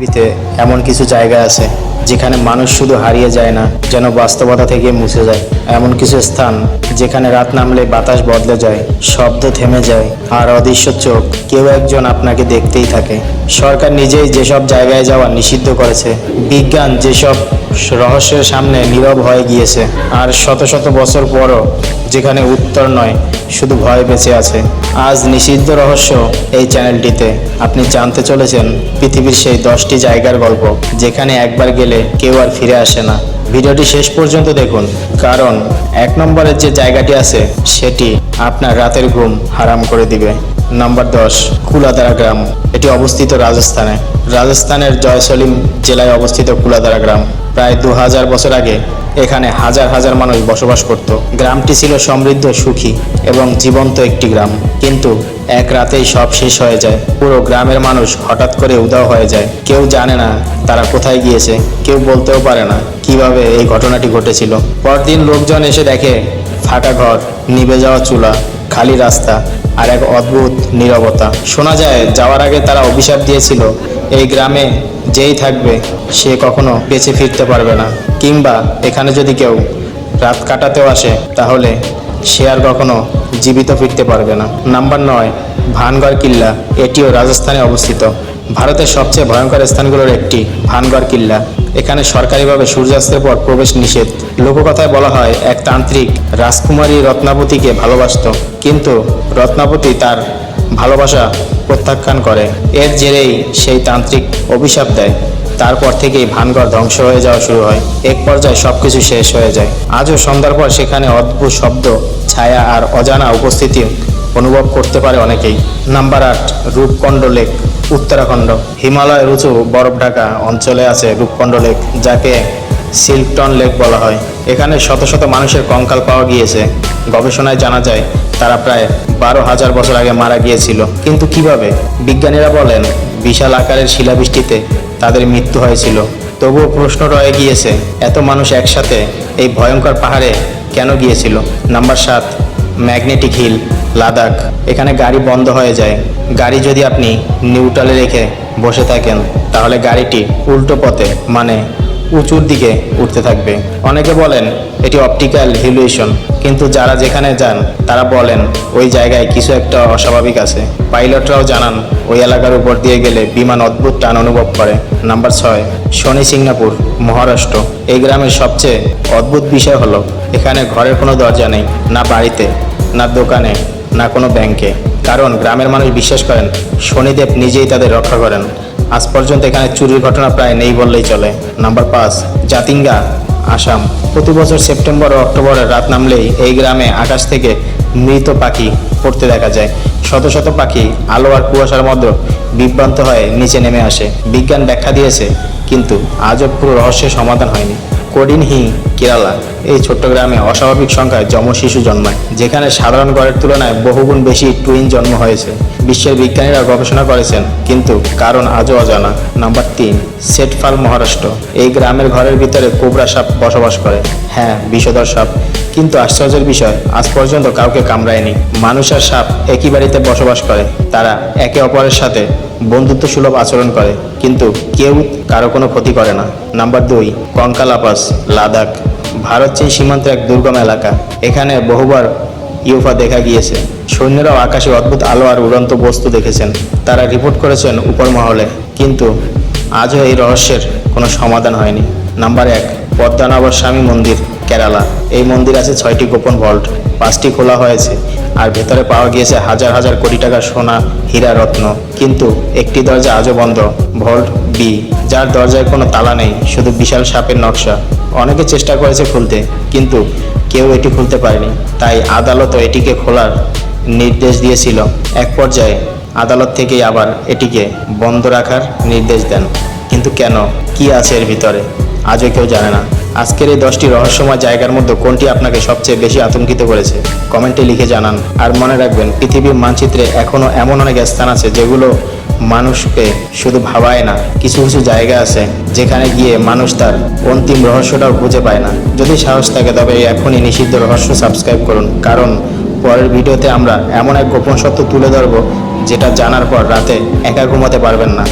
পৃথিবীতে এমন কিছু জায়গা আছে যেখানে মানুষ শুধু হারিয়ে যায় না, যেন বাস্তবতা থেকে মুছে যায়। এমন কিছু স্থান যেখানে রাত নামলে বাতাস বদলে যায়, শব্দ থেমে যায়, আর অদৃশ্য চোখ কেউ একজন আপনাকে দেখতেই থাকে। সরকার নিজেই যেসব জায়গায় যাওয়া নিষিদ্ধ করেছে, বিজ্ঞান যেসব রহস্যের সামনে নীরব হয়ে গিয়েছে, আর শত শত বছর পরও যেখানে উত্তর নয় শুধু ভয় বেঁচে আছে। আজ নিষিদ্ধ রহস্য এই চ্যানেলটিতে আপনি জানতে চলেছেন পৃথিবীর সেই 10টি জায়গার গল্প যেখানে একবার গেলে কেউ আর ফিরে আসে না। ভিডিওটি শেষ পর্যন্ত দেখুন, কারণ 1 নম্বরের যে জায়গাটি আছে সেটি আপনার রাতের ঘুম হারাম করে দিবে। নাম্বার 10, কুলাদারা গ্রাম। এটি অবস্থিত রাজস্থানে। রাজস্থানের জয়সলিম জেলায় অবস্থিত কুলাদারা গ্রাম। প্রায় 2000 বছর আগে এখানে হাজার হাজার মানুষ বসবাস করত। গ্রামটি ছিল সমৃদ্ধ, সুখী এবং জীবন্ত একটি গ্রাম। কিন্তু এক রাতেই সব শেষ হয়ে যায়। পুরো গ্রামের মানুষ হঠাৎ করে উধাও হয়ে যায়। কেউ জানে না তারা কোথায় গিয়েছে, কেউ বলতেও পারে না কিভাবে এই ঘটনাটি ঘটেছিল। পরদিন লোকজন এসে দেখে ফাঁকা ঘর, নিভে যাওয়া চুলা, খালি রাস্তা আর এক অদ্ভুত নীরবতা। শোনা যায় যাওয়ার আগে তারা অভিশাপ দিয়েছিল, এই গ্রামে যেই থাকবে সে কখনো বেঁচে ফিরতে পারবে না, কিংবা এখানে যদি কেউ রাত কাটাতেও আসে তাহলে সে আর কখনো জীবিত ফিরতে পারবে না। নাম্বার 9, ভানগড় কিল্লা। এটিও রাজস্থানে অবস্থিত। ভারতের সবচেয়ে ভয়ঙ্কর স্থানগুলোর একটি ভানগড় কিল্লা। এখানে সরকারিভাবে সূর্যাস্তের পর প্রবেশ নিষেধ। লোককথায় বলা হয় এক তান্ত্রিক রাজকুমারী রত্নাবতীকে ভালোবাসত, কিন্তু রত্নাবতী তার ভালোবাসা প্রত্যাখ্যান করে। এর জেরেই সেই তান্ত্রিক অভিশাপ দেয়। তারপর থেকেই ভানগড় ধ্বংস হয়ে যাওয়া শুরু হয়। এক পর্যায়ে সবকিছু শেষ হয়ে যায়। আজও সন্ধ্যার পর সেখানে অদ্ভুত শব্দ, ছায়া আর অজানা উপস্থিতি অনুভব করতে পারে অনেকেই। Number 8, Roopkund lake, Uttarakhand. হিমালয়ের উঁচু বরফ ঢাকা অঞ্চলে আছে রূপকুণ্ড লেক, যাকে সিল্কটন লেক বলা হয়। এখানে শত শত মানুষের কঙ্কাল পাওয়া গিয়েছে। গবেষণায় জানা যায় তারা প্রায় 12,000 বছর আগে মারা গিয়েছিল। কিন্তু কিভাবে? বিজ্ঞানীরা বলেন বিশাল আকারের শিলাবৃষ্টিতে তাদের মৃত্যু হয়েছিল। তবুও প্রশ্ন রয়ে গিয়েছে, এত মানুষ একসাথে এই ভয়ঙ্কর পাহাড়ে কেন গিয়েছিল? Number 7, magnetic hill, Ladakh. এখানে গাড়ি বন্ধ হয়ে যায়। গাড়ি যদি আপনি নিউট্রালে রেখে বসে থাকেন তাহলে গাড়িটি উল্টো পথে মানে উঁচুর দিকে উঠতে থাকবে। অনেকে বলেন এটি অপটিক্যাল হিলুয়েশন, কিন্তু যারা যেখানে যান তারা বলেন ওই জায়গায় কিছু একটা অস্বাভাবিক আছে। পাইলটরাও জানান ওই এলাকার উপর দিয়ে গেলে বিমান অদ্ভুত টান অনুভব করে। নাম্বার 6, শনি সিংনাপুর, মহারাষ্ট্র। এই গ্রামের সবচেয়ে অদ্ভুত বিষয় হলো এখানে ঘরের কোনো দরজা নেই, না বাড়িতে, না দোকানে, না কোনো ব্যাংকে। কারণ গ্রামের মানুষ বিশ্বাস করেন শনিদেব নিজেই তাদের রক্ষা করেন। আজ পর্যন্ত এখানে চুরির ঘটনা প্রায় নেই বললেই চলে। নাম্বার 5, জাতিঙ্গা, আসাম। প্রতি বছর সেপ্টেম্বর ও অক্টোবরে রাত নামলেই এই গ্রামে আকাশ থেকে মৃত পাখি পড়তে দেখা যায়। শত শত পাখি আলো আর কুয়াশার মধ্যে বিভ্রান্ত হয়ে নিচে নেমে আসে। বিজ্ঞান ব্যাখ্যা দিয়েছে, কিন্তু আজও পুরো রহস্যের সমাধান হয়নি। কোডিনহি, কেরালা। এই ছোট্ট গ্রামে অস্বাভাবিক সংখ্যায় যমজ শিশু জন্মায়, যেখানে সাধারণ গড়ের তুলনায় বহুগুণ বেশি টুইন জন্ম হয়েছে। বিশ্বের বিজ্ঞানীরা গবেষণা করেছেন, কিন্তু কারণ আজও অজানা। নাম্বার 3, সেটফাল, মহারাষ্ট্র। এই গ্রামের ঘরের ভিতরে কোবরা সাপ বসবাস করে। হ্যাঁ, বিষধর সাপ, কিন্তু আশ্চর্যের বিষয় আজ পর্যন্ত কাউকে কামড়ায়নি। মানুষ আর সাপ একই বাড়িতে বসবাস করে। তারা একে অপরের সাথে বন্ধুত্ব সুলভ আচরণ করে, কিন্তু কেউ কারো কোনো ক্ষতি করে না। নাম্বার 2, কঙ্কালাপাস, লাদাখ। ভারত চীন সীমান্তের এক দুর্গম এলাকা। এখানে বহুবার ইউফা দেখা গিয়েছে। সৈন্যরাও আকাশে অদ্ভুত আলো আর উড়ন্ত বস্তু দেখেছেন। তারা রিপোর্ট করেছেন উপর মহলে, কিন্তু আজও এই রহস্যের কোনো সমাধান হয়নি। নাম্বার 1, পদ্মনাভ স্বামী মন্দির, কেরালা। এই মন্দির আছে 6টি গোপন ভল্ট। 5টি খোলা হয়েছে আর ভেতরে পাওয়া গিয়েছে হাজার হাজার কোটি টাকার সোনা, হীরা, রত্ন। কিন্তু একটি দরজা আজও বন্ধ, ভল্ট বি, যার দরজায় কোনো তালা নেই, শুধু বিশাল সাপের নকশা। অনেকে চেষ্টা করেছে খুলতে, কিন্তু কেউ এটি খুলতে পারেনি। তাই আদালতও এটিকে খোলার নির্দেশ দিয়েছিল। এক পর্যায়ে আদালত থেকেই আবার এটিকে বন্ধ রাখার নির্দেশ দেন। কিন্তু কেন, কি আছে এর ভিতরে, আজও কেউ জানে না। আজকের এই 10টি রহস্যময় জায়গার মধ্যে কোনটি আপনাকে সবচেয়ে বেশি আতঙ্কিত করেছে কমেন্টে লিখে জানান। আর মনে রাখবেন, পৃথিবীর মানচিত্রে এখনও এমন অনেক স্থান আছে যেগুলো মানুষকে শুধু ভাবায় না। কিছু কিছু জায়গা আছে যেখানে গিয়ে মানুষ তার অন্তিম রহস্যটাও খুঁজে পায় না। যদি সাহস থাকে তবে এখনই নিষিদ্ধ রহস্য সাবস্ক্রাইব করুন, কারণ পরের ভিডিওতে আমরা এমন এক গোপন সত্য তুলে ধরব যেটা জানার পর রাতে একা ঘুমাতে পারবেন না।